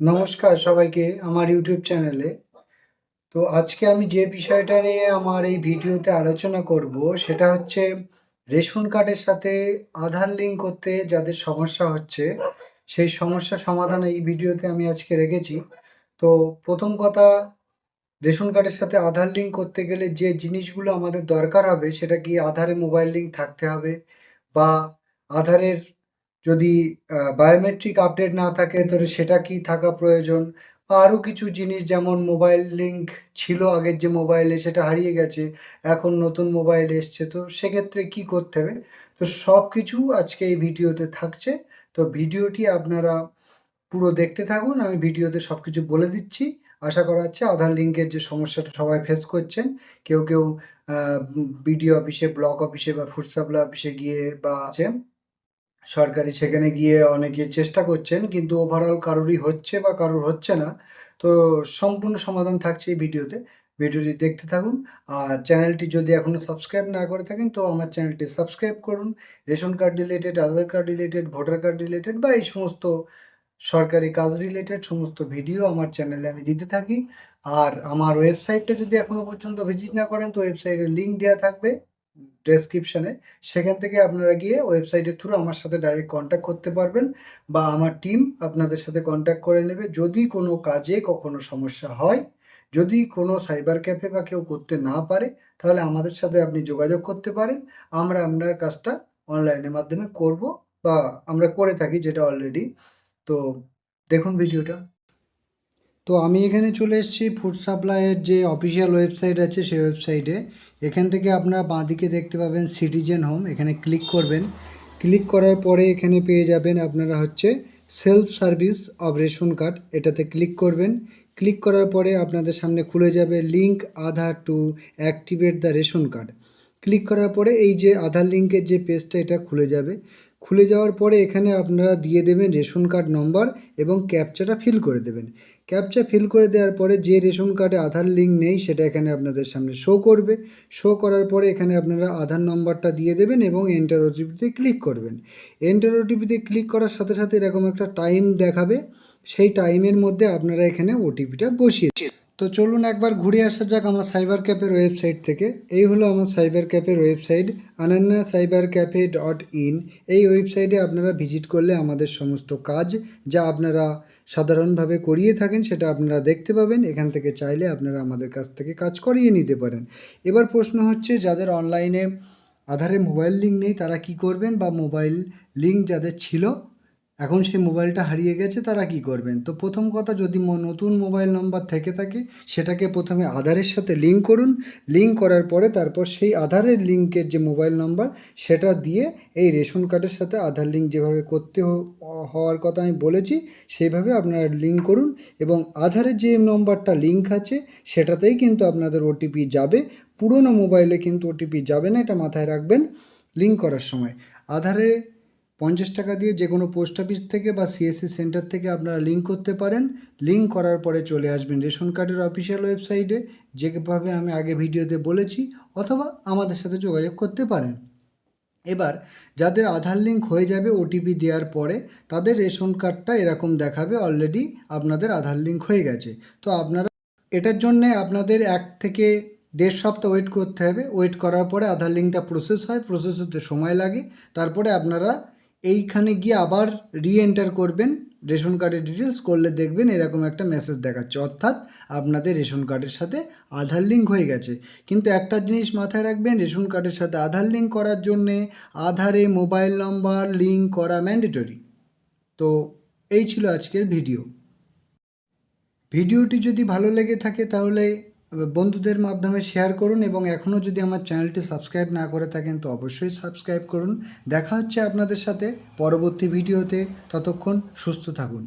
নমস্কার সবাইকে আমার ইউটিউব চ্যানেলে। তো আজকে আমি যে বিষয়টা নিয়ে আমার এই ভিডিওতে আলোচনা করব সেটা হচ্ছে রেশন কার্ডের সাথে আধার লিঙ্ক করতে যাদের সমস্যা হচ্ছে, সেই সমস্যা সমাধান এই ভিডিওতে আমি আজকে রেখেছি। তো প্রথম কথা, রেশন কার্ডের সাথে আধার লিঙ্ক করতে গেলে যে জিনিসগুলো আমাদের দরকার হবে সেটা কি আধারে মোবাইল লিঙ্ক থাকতে হবে, বা আধারের যদি বায়োমেট্রিক আপডেট না থাকে তাহলে সেটা কি থাকা প্রয়োজন, বা আরো কিছু জিনিস যেমন মোবাইল লিঙ্ক ছিল আগের যে মোবাইলে সেটা হারিয়ে গেছে, এখন নতুন মোবাইল এসছে, তো সেক্ষেত্রে কি করতে হবে? তো সবকিছু আজকে এই ভিডিওতে থাকছে। তো ভিডিওটি আপনারা পুরো দেখতে থাকুন। আমি ভিডিওতে সবকিছু বলে দিচ্ছি। আশা করা হচ্ছে আধার লিঙ্কের যে সমস্যাটা সবাই ফেস করছেন, কেউ আ বিডিও অফিসে, ব্লক অফিসে বা ফুড সাপ্লাই অফিসে গিয়ে বা সরকারি সেখানে গিয়ে অনেকে চেষ্টা করছেন, কিন্তু ওভারঅল কারোরই হচ্ছে বা কারোর হচ্ছে না। তো সম্পূর্ণ সমাধান থাকছে এই ভিডিওতে। ভিডিওটি দেখতে থাকুন। আর চ্যানেলটি যদি এখনো সাবস্ক্রাইব না করে থাকেন তো আমার চ্যানেলটি সাবস্ক্রাইব করুন। Ration card related, Aadhaar card related, voter card related বা এই সমস্ত সরকারি কাজ রিলেটেড সমস্ত ভিডিও আমার চ্যানেলে আমি দিতে থাকি। আর আমার ওয়েবসাইটটা যদি এখনো পর্যন্ত ভিজিট না করেন তো ওয়েবসাইটের লিঙ্ক দেয়া থাকবে ডেসক্রিপশনে। সেখান থেকে আপনারা গিয়ে ওয়েবসাইটের থ্রু আমার সাথে ডাইরেক্ট কনট্যাক্ট করতে পারবেন, বা আমার টিম আপনাদের সাথে কনট্যাক্ট করে নেবে। যদি কোনো কাজে কখনো সমস্যা হয়, যদি কোনো সাইবার ক্যাফে বা কেউ করতে না পারে, তাহলে আমাদের সাথে আপনি যোগাযোগ করতে পারেন। আমরা আপনার কাজটা অনলাইনের মাধ্যমে করব, বা আমরা করে থাকি যেটা অলরেডি। তো দেখুন ভিডিওটা। তো আমি এখানে চলে এসেছি ফুড সাপ্লাইয়ের যে অফিসিয়াল ওয়েবসাইট আছে সেই ওয়েবসাইটে। এখান থেকে আপনারা বাঁদিকে দেখতে পাবেন সিটিজেন হোম, এখানে ক্লিক করবেন। ক্লিক করার পরে এখানে পেয়ে যাবেন আপনারা হচ্ছে self service of ration card, এটাতে ক্লিক করবেন। ক্লিক করার পরে আপনাদের সামনে খুলে যাবে link Aadhaar two activate the ration card. Click করার পরে এই যে আধার লিঙ্কের যে পেজটা এটা খুলে যাবে। খুলে যাওয়ার পরে এখানে আপনারা দিয়ে দেবেন রেশন কার্ড নম্বর এবং ক্যাপচাটা ফিল করে দেবেন। ক্যাপচা ফিল করে দেওয়ার পরে যে রেশন কার্ডে আধার লিঙ্ক নেই সেটা এখানে আপনাদের সামনে শো করবে। শো করার পরে এখানে আপনারা আধার নম্বরটা দিয়ে দেবেন এবং এন্টার ওটিপিতে ক্লিক করবেন। এন্টার ওটিপিতে ক্লিক করার সাথে সাথে এরকম একটা টাইম দেখাবে, সেই টাইমের মধ্যে আপনারা এখানে ওটিপিটা বসিয়ে। তো চলুন একবার ঘুরে আসা যাক আমার সাইবার ক্যাফের ওয়েবসাইট থেকে। এই হলো আমার সাইবার ক্যাফের ওয়েবসাইট, ananya-cybercafe.in। এই ওয়েবসাইটে আপনারা ভিজিট করলে আমাদের সমস্ত কাজ যা আপনারা সাধারণভাবে করিয়ে থাকেন সেটা আপনারা দেখতে পাবেন। এখান থেকে চাইলে আপনারা আমাদের কাছ থেকে কাজ করিয়ে নিতে পারেন। এবার প্রশ্ন হচ্ছে, যাদের অনলাইনে আধারে মোবাইল লিঙ্ক নেই তারা কি করবেন, বা মোবাইল লিঙ্ক যাদের ছিল এখন সেই মোবাইলটা হারিয়ে গেছে তারা কি করবেন? তো প্রথম কথা, যদি নতুন মোবাইল নম্বর থেকে থাকে সেটাকে প্রথমে আধারের সাথে লিঙ্ক করুন। লিঙ্ক করার পরে তারপর সেই আধারের লিঙ্কের যে মোবাইল নম্বর সেটা দিয়ে এই রেশন কার্ডের সাথে আধার লিঙ্ক যেভাবে করতে হওয়ার কথা আমি বলেছি সেইভাবে আপনারা লিঙ্ক করুন, এবং আধারের যে নম্বরটা লিঙ্ক আছে সেটাতেই কিন্তু আপনাদের ওটিপি যাবে। পুরনো মোবাইলে কিন্তু ওটিপি যাবে না, এটা মাথায় রাখবেন লিঙ্ক করার সময়। আধারে 50 টাকা দিয়ে যে কোনো পোস্ট অফিস থেকে বা সিএসসি সেন্টার থেকে আপনারা লিঙ্ক করতে পারেন। লিঙ্ক করার পরে চলে আসবেন রেশন কার্ডের অফিসিয়াল ওয়েবসাইটে, যেভাবে আমি আগে ভিডিওতে বলেছি, অথবা আমাদের সাথে যোগাযোগ করতে পারেন। এবার যাদের আধার লিঙ্ক হয়ে যাবে ওটিপি দেওয়ার পরে, তাদের রেশন কার্ডটা এরকম দেখাবে অলরেডি আপনাদের আধার লিঙ্ক হয়ে গেছে। তো আপনারা এটার জন্যে আপনাদের 1 থেকে 1.5 সপ্তাহ ওয়েট করতে হবে। ওয়েট করার পরে আধার লিঙ্কটা প্রসেস হয়, প্রসেস হতে সময় লাগে। তারপরে আপনারা এইখানে গিয়ে আবার এন্টার করবেন রেশন কার্ডের ডিটেলস, করলে দেখবেন এরকম একটা মেসেজ দেখাচ্ছে, অর্থাৎ আপনাদের রেশন কার্ডের সাথে আধার লিঙ্ক হয়ে গেছে। কিন্তু একটা জিনিস মাথায় রাখবেন, রেশন কার্ডের সাথে আধার লিঙ্ক করার জন্যে আধারে মোবাইল নম্বর লিঙ্ক করা ম্যান্ডেটরি। তো এই ছিল আজকের ভিডিও। ভিডিওটি যদি ভালো লেগে থাকে তাহলে বন্ধুদের মাধ্যমে শেয়ার করুন, এবং এখনও যদি আমার চ্যানেলটি সাবস্ক্রাইব না করে থাকেন তো অবশ্যই সাবস্ক্রাইব করুন। দেখা হচ্ছে আপনাদের সাথে পরবর্তী ভিডিওতে। ততক্ষণ সুস্থ থাকুন।